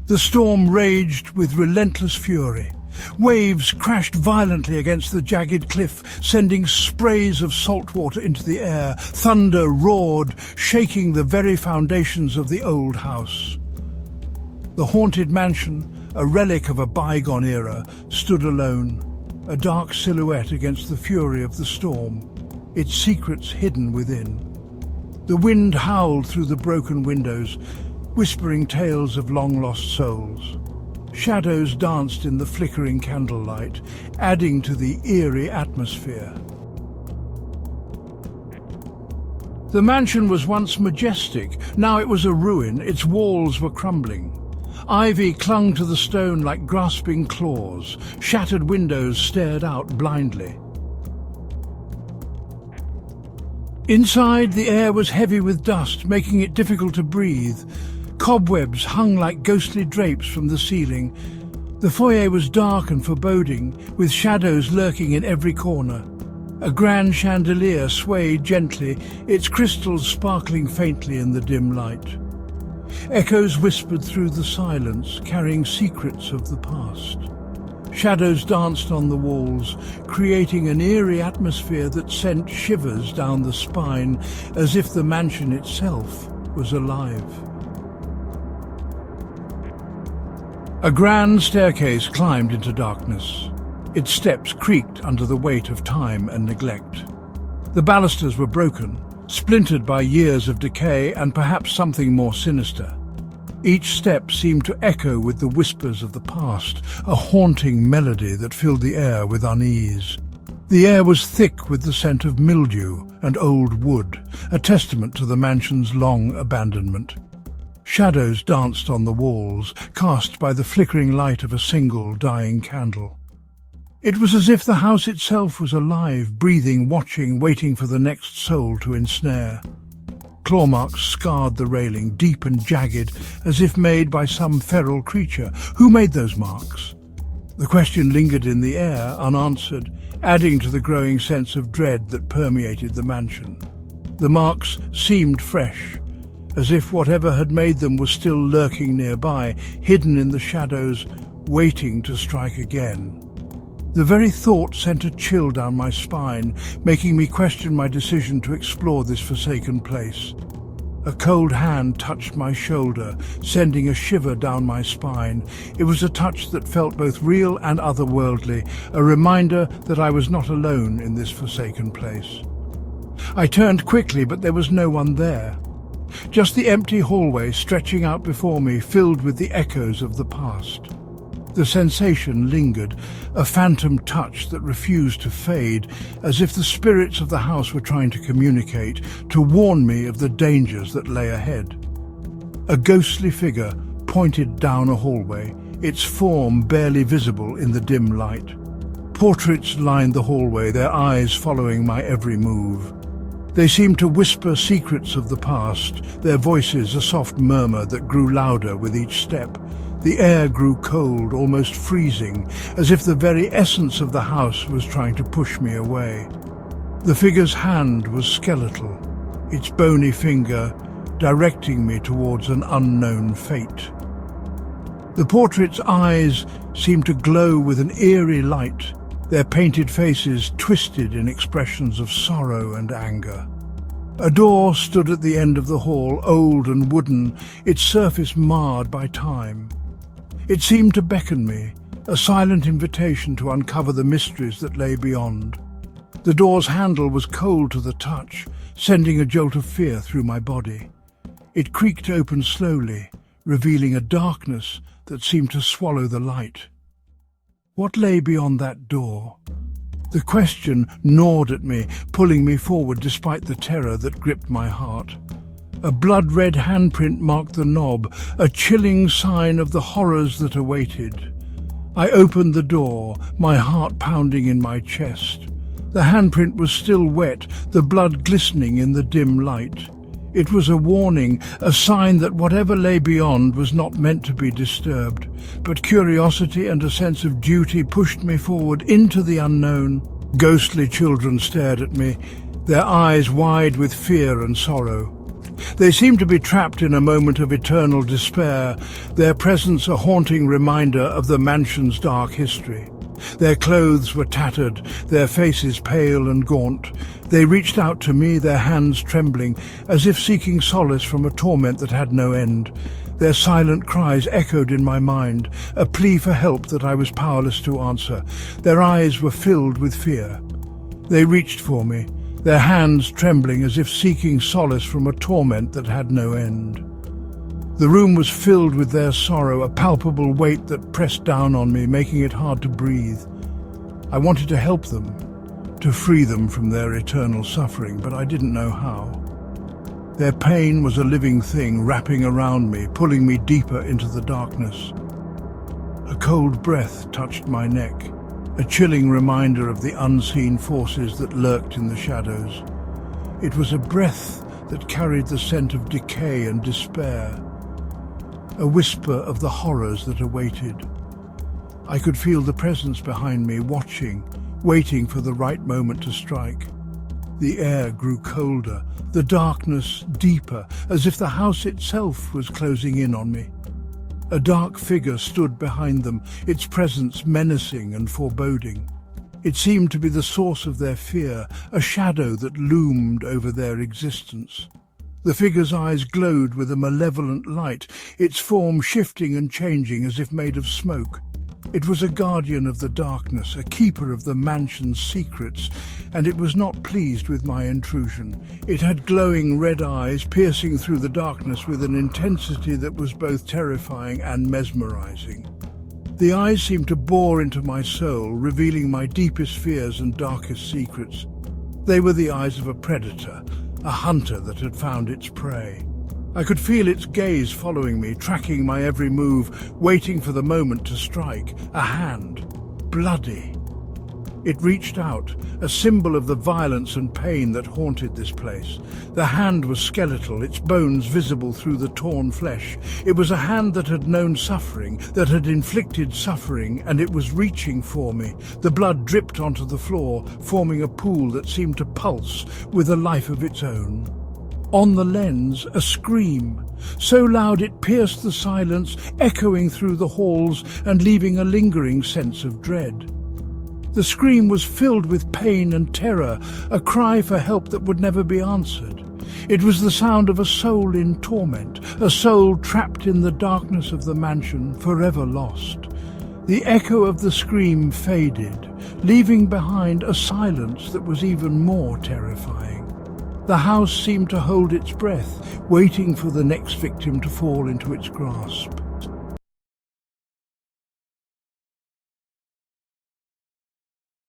The storm raged with relentless fury. Waves crashed violently against the jagged cliff, sending sprays of salt water into the air. Thunder roared, shaking the very foundations of the old house. The haunted mansion, a relic of a bygone era, stood alone, a dark silhouette against the fury of the storm, its secrets hidden within. The wind howled through the broken windows, whispering tales of long-lost souls. Shadows danced in the flickering candlelight, adding to the eerie atmosphere. The mansion was once majestic. Now it was a ruin. Its walls were crumbling. Ivy clung to the stone like grasping claws. Shattered windows stared out blindly. Inside, the air was heavy with dust, making it difficult to breathe. Cobwebs hung like ghostly drapes from the ceiling. The foyer was dark and foreboding, with shadows lurking in every corner. A grand chandelier swayed gently, its crystals sparkling faintly in the dim light. Echoes whispered through the silence, carrying secrets of the past. Shadows danced on the walls, creating an eerie atmosphere that sent shivers down the spine, as if the mansion itself was alive. A grand staircase climbed into darkness. Its steps creaked under the weight of time and neglect. The balusters were broken, splintered by years of decay and perhaps something more sinister. Each step seemed to echo with the whispers of the past, a haunting melody that filled the air with unease. The air was thick with the scent of mildew and old wood, a testament to the mansion's long abandonment. Shadows danced on the walls, cast by the flickering light of a single dying candle. It was as if the house itself was alive, breathing, watching, waiting for the next soul to ensnare. Claw marks scarred the railing, deep and jagged, as if made by some feral creature. Who made those marks? The question lingered in the air, unanswered, adding to the growing sense of dread that permeated the mansion. The marks seemed fresh, as if whatever had made them was still lurking nearby, hidden in the shadows, waiting to strike again. The very thought sent a chill down my spine, making me question my decision to explore this forsaken place. A cold hand touched my shoulder, sending a shiver down my spine. It was a touch that felt both real and otherworldly, a reminder that I was not alone in this forsaken place. I turned quickly, but there was no one there. Just the empty hallway stretching out before me, filled with the echoes of the past. The sensation lingered, a phantom touch that refused to fade, as if the spirits of the house were trying to communicate, to warn me of the dangers that lay ahead. A ghostly figure pointed down a hallway, its form barely visible in the dim light. Portraits lined the hallway, their eyes following my every move. They seemed to whisper secrets of the past, their voices a soft murmur that grew louder with each step. The air grew cold, almost freezing, as if the very essence of the house was trying to push me away. The figure's hand was skeletal, its bony finger directing me towards an unknown fate. The portrait's eyes seemed to glow with an eerie light, their painted faces twisted in expressions of sorrow and anger. A door stood at the end of the hall, old and wooden, its surface marred by time. It seemed to beckon me, a silent invitation to uncover the mysteries that lay beyond. The door's handle was cold to the touch, sending a jolt of fear through my body. It creaked open slowly, revealing a darkness that seemed to swallow the light. What lay beyond that door? The question gnawed at me, pulling me forward despite the terror that gripped my heart. A blood-red handprint marked the knob, a chilling sign of the horrors that awaited. I opened the door, my heart pounding in my chest. The handprint was still wet, the blood glistening in the dim light. It was a warning, a sign that whatever lay beyond was not meant to be disturbed. But curiosity and a sense of duty pushed me forward into the unknown. Ghostly children stared at me, their eyes wide with fear and sorrow. They seemed to be trapped in a moment of eternal despair, their presence a haunting reminder of the mansion's dark history. Their clothes were tattered, their faces pale and gaunt. They reached out to me, their hands trembling, as if seeking solace from a torment that had no end. Their silent cries echoed in my mind, a plea for help that I was powerless to answer. Their eyes were filled with fear. They reached for me, their hands trembling as if seeking solace from a torment that had no end. The room was filled with their sorrow, a palpable weight that pressed down on me, making it hard to breathe. I wanted to help them, to free them from their eternal suffering, but I didn't know how. Their pain was a living thing wrapping around me, pulling me deeper into the darkness. A cold breath touched my neck, a chilling reminder of the unseen forces that lurked in the shadows. It was a breath that carried the scent of decay and despair, a whisper of the horrors that awaited. I could feel the presence behind me, watching, waiting for the right moment to strike. The air grew colder, the darkness deeper, as if the house itself was closing in on me. A dark figure stood behind them, its presence menacing and foreboding. It seemed to be the source of their fear, a shadow that loomed over their existence. The figure's eyes glowed with a malevolent light, its form shifting and changing as if made of smoke. It was a guardian of the darkness, a keeper of the mansion's secrets, and it was not pleased with my intrusion. It had glowing red eyes, piercing through the darkness with an intensity that was both terrifying and mesmerizing. The eyes seemed to bore into my soul, revealing my deepest fears and darkest secrets. They were the eyes of a predator, a hunter that had found its prey. I could feel its gaze following me, tracking my every move, waiting for the moment to strike. A hand, bloody. It reached out, a symbol of the violence and pain that haunted this place. The hand was skeletal, its bones visible through the torn flesh. It was a hand that had known suffering, that had inflicted suffering, and it was reaching for me. The blood dripped onto the floor, forming a pool that seemed to pulse with a life of its own. On the lens, a scream, so loud it pierced the silence, echoing through the halls and leaving a lingering sense of dread. The scream was filled with pain and terror, a cry for help that would never be answered. It was the sound of a soul in torment, a soul trapped in the darkness of the mansion, forever lost. The echo of the scream faded, leaving behind a silence that was even more terrifying. The house seemed to hold its breath, waiting for the next victim to fall into its grasp.